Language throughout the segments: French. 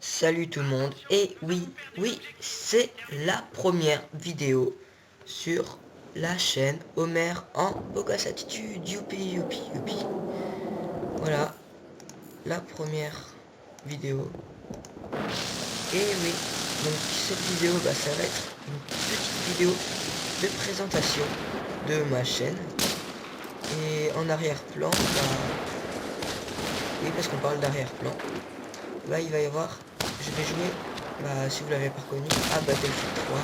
Salut tout le monde, et oui, c'est la première vidéo sur la chaîne Homer en Bogas Attitude, youpi. Voilà, la première vidéo. Et oui, donc cette vidéo, ça va être une petite vidéo de présentation de ma chaîne. Et en arrière-plan, oui, parce qu'on parle d'arrière-plan, il va y avoir, je vais jouer, si vous l'avez pas reconnu, à Battlefield 3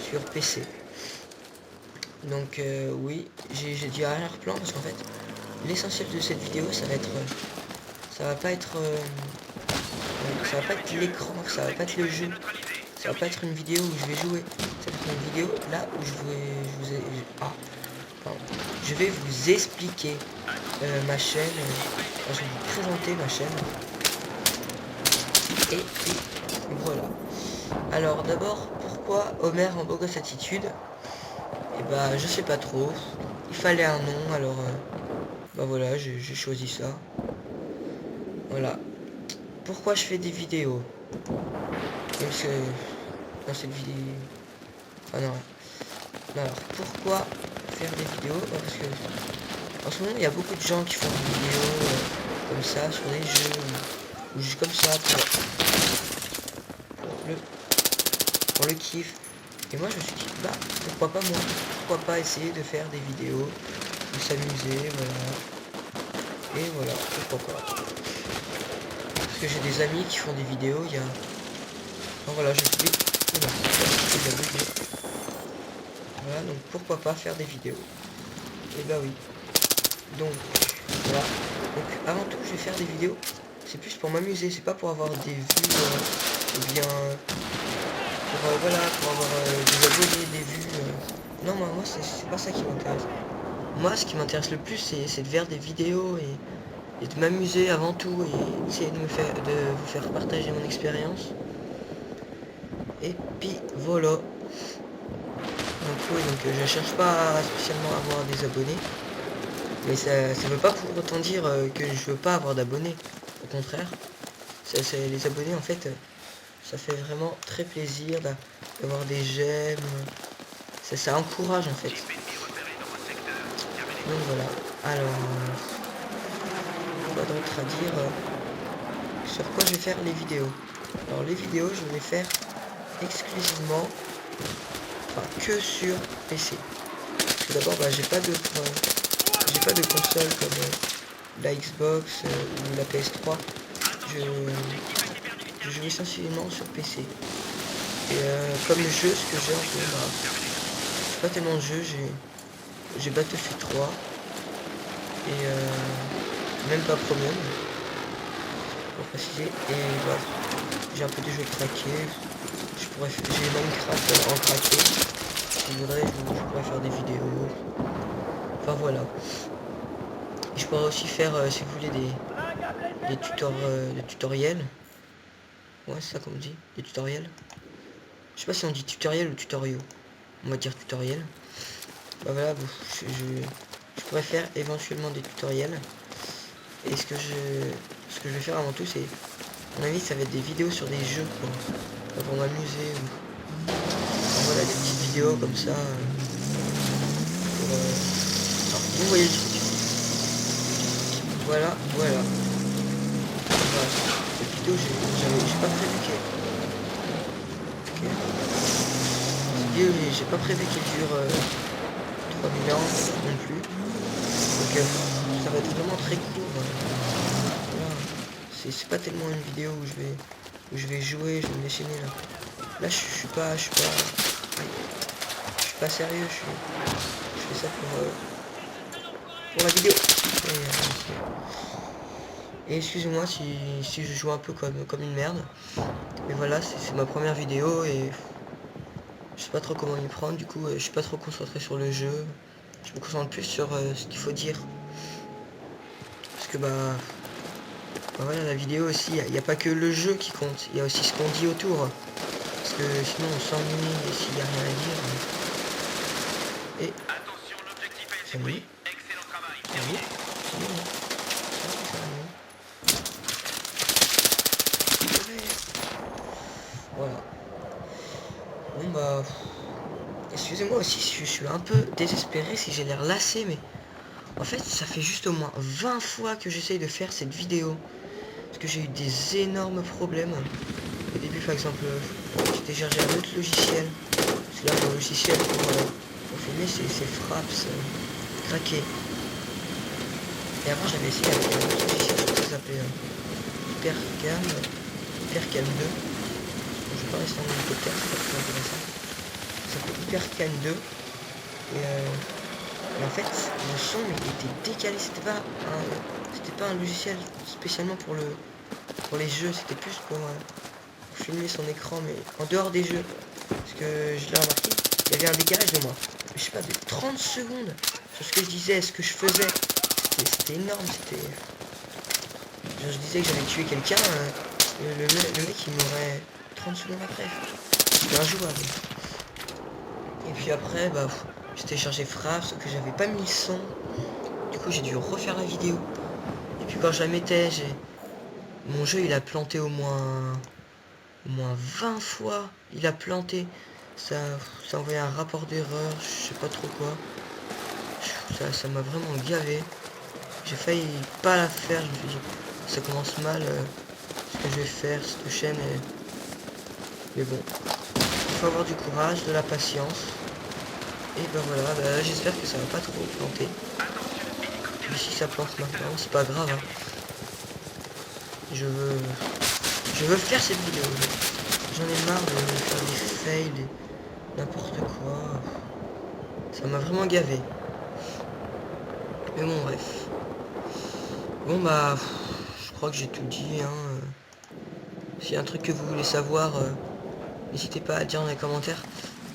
sur PC. Donc oui, j'ai dit arrière-plan parce qu'en fait, l'essentiel de cette vidéo, ça va pas être l'écran, ça va pas être le jeu, ça va pas être une vidéo où je vais jouer, ça va être une vidéo là où je vais vous expliquer ma chaîne, je vais vous présenter ma chaîne. Et voilà. Alors d'abord, pourquoi Homer en beau gosse attitude? Et je sais pas trop. Il fallait un nom, alors voilà, j'ai choisi ça. Voilà. Pourquoi je fais des vidéos? Parce que dans cette vidéo. Ah non. Alors pourquoi faire des vidéos? Parce que en ce moment il y a beaucoup de gens qui font des vidéos comme ça sur des jeux ou juste comme ça pour le kiff. Et moi je me suis dit pourquoi pas moi? Pourquoi pas essayer de faire des vidéos, de s'amuser, voilà. Et voilà, pourquoi pas. Parce que j'ai des amis qui font des vidéos, il y a... Oh, voilà, je suis... Voilà, donc pourquoi pas faire des vidéos. Et oui. Donc, voilà. Donc avant tout, je vais faire des vidéos. C'est plus pour m'amuser, c'est pas pour avoir des vues, ou bien... pour avoir des abonnés, des vues. Non, moi c'est pas ça qui m'intéresse. Moi, ce qui m'intéresse le plus, c'est de faire des vidéos et de m'amuser avant tout et essayer de vous faire partager mon expérience. Et puis voilà. Donc oui, je cherche pas spécialement à avoir des abonnés, mais ça veut pas pour autant dire que je veux pas avoir d'abonnés. Au contraire, les abonnés en fait, ça fait vraiment très plaisir d'avoir des j'aime. Ça encourage en fait. Donc voilà. Alors, quoi d'autre à dire sur quoi je vais faire les vidéos? Alors les vidéos, je vais les faire exclusivement, que sur PC. Tout d'abord, j'ai pas de console comme la Xbox ou la PS3. Je joue essentiellement sur PC. Et comme jeu, ce que j'ai en ce moment, c'est pas tellement de jeux, j'ai Battlefield 3 et même pas Premium, pour préciser. Et voilà, j'ai un peu de jeux craqués. J'ai Minecraft en craqué. Si je voudrais, je pourrais faire des vidéos. Enfin voilà. Et je pourrais aussi faire, si vous voulez, des tutoriels. Ouais, c'est ça qu'on dit, des tutoriels. Je sais pas si on dit tutoriel ou tutoriaux. On va dire tutoriel. Voilà, je pourrais faire éventuellement des tutoriels. Et ce que je vais faire avant tout, c'est, à mon avis, ça va être des vidéos sur des jeux pour m'amuser. Voilà, des petites vidéos comme ça. Vous voyez le truc. Voilà. Cette vidéo, j'ai pas prévu j'ai pas prévu qu'elle dure 3000 ans non plus. Donc ça va être vraiment très court. Voilà. C'est pas tellement une vidéo où je vais jouer, je vais me déchaîner là. Là je suis pas sérieux, je fais ça pour la vidéo. Et excusez-moi si je joue un peu comme une merde. Mais voilà, c'est ma première vidéo et je sais pas trop comment m'y prendre. Du coup, je suis pas trop concentré sur le jeu. Je me concentre plus sur ce qu'il faut dire. Parce que voilà, la vidéo aussi, il n'y a pas que le jeu qui compte. Il y a aussi ce qu'on dit autour. Parce que sinon on s'ennuie s'il n'y a rien à dire. Et... Attention, l'objectif est supprimé. Excellent travail. Terminé. excusez-moi aussi si je suis un peu désespéré, si j'ai l'air lassé, mais en fait ça fait juste au moins 20 fois que j'essaye de faire cette vidéo. Parce que j'ai eu des énormes problèmes. Au début par exemple, j'ai téléchargé un autre logiciel. Parce que là mon logiciel pour filmer c'est Fraps craqué. Et avant j'avais essayé avec un autre logiciel, je crois que ça s'appelait Hypercam 2. Bon, je vais pas rester en hélicoptère, c'est pas très intéressant. Ça s'appelait Hypercam 2. Et en fait le son il était décalé, c'était pas un logiciel spécialement pour les jeux, c'était plus pour filmer son écran, mais en dehors des jeux. Parce que je l'ai remarqué, il y avait un décalage de moi, je sais pas, de 30 secondes sur ce que je disais, ce que je faisais. C'était énorme, c'était... Genre, je disais que j'avais tué quelqu'un, le mec il m'aurait 30 secondes après. C'était injouable. Et puis après, bah, j'ai téléchargé Fraps, sauf que j'avais pas mis le son. Du coup, j'ai dû refaire la vidéo. Et puis quand je la mettais, mon jeu il a planté au moins 20 fois. Il a planté. Ça envoyait un rapport d'erreur, je sais pas trop quoi. Ça m'a vraiment gavé. J'ai failli pas la faire, je me suis dit, ça commence mal, ce que je vais faire, cette chaîne. Mais bon, il faut avoir du courage, de la patience. Et ben voilà, bah, j'espère que ça va pas trop planter. Mais si ça plante maintenant, c'est pas grave. Hein. Je veux faire cette vidéo. J'en ai marre de faire des fails, n'importe quoi. Ça m'a vraiment gavé. Mais bon, bref. Bon bah, je crois que j'ai tout dit. Hein. S'il y a un truc que vous voulez savoir, n'hésitez pas à dire dans les commentaires.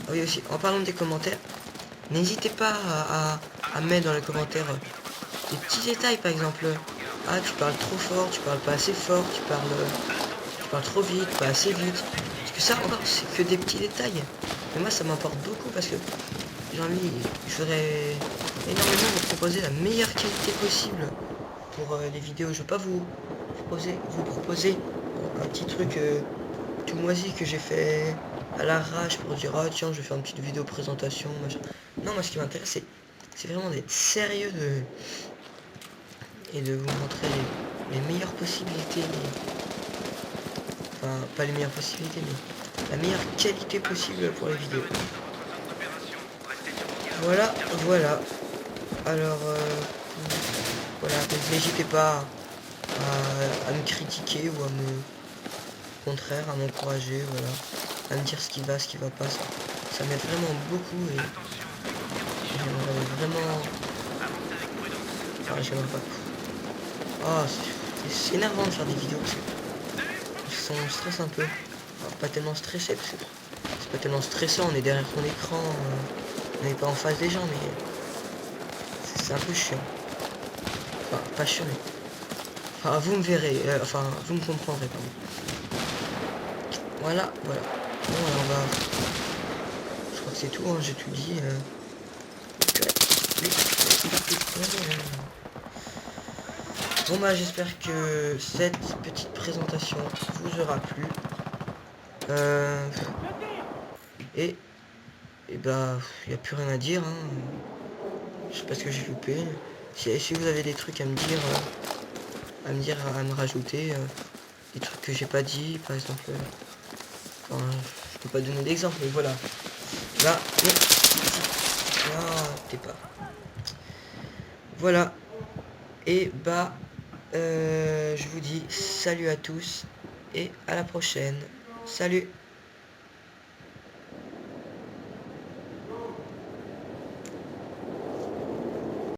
Ah oui aussi, en parlant des commentaires, n'hésitez pas à mettre dans les commentaires des petits détails, par exemple. Ah, tu parles trop fort, tu parles pas assez fort, tu parles trop vite, pas assez vite. Parce que ça encore, c'est que des petits détails. Mais moi ça m'importe beaucoup parce que je voudrais énormément vous proposer la meilleure qualité possible pour les vidéos. Je veux pas vous proposer un petit truc tout moisi que j'ai fait à l'arrache pour dire ah tiens je vais faire une petite vidéo présentation machin. Non, moi ce qui m'intéresse c'est vraiment d'être sérieux et de vous montrer les meilleures possibilités, enfin pas les meilleures possibilités mais la meilleure qualité possible pour les vidéos. Voilà. Alors voilà, n'hésitez pas à me critiquer ou au contraire à m'encourager, voilà, à me dire ce qui va pas, ça m'aide vraiment beaucoup et j'aimerais vraiment... Enfin, j'aimerais pas... Oh, c'est énervant de faire des vidéos parce que on stresse un peu. Enfin, pas tellement stressé parce que c'est pas tellement stressant, on est derrière ton écran, on n'est pas en face des gens, mais c'est un peu chiant. Enfin, pas chiant, mais... Enfin, vous me verrez, enfin, vous me comprendrez, pardon. Voilà. Bon, alors on va... Je crois que c'est tout, hein, j'ai tout dit. Bon bah j'espère que cette petite présentation vous aura plu. Et bah il n'y a plus rien à dire. Hein. Je sais pas ce que j'ai loupé. Si vous avez des trucs à me dire, à me rajouter, des trucs que j'ai pas dit, par exemple. Enfin, je peux pas donner d'exemple, mais voilà. Là, t'es pas. Voilà. Et bah, je vous dis salut à tous et à la prochaine. Salut.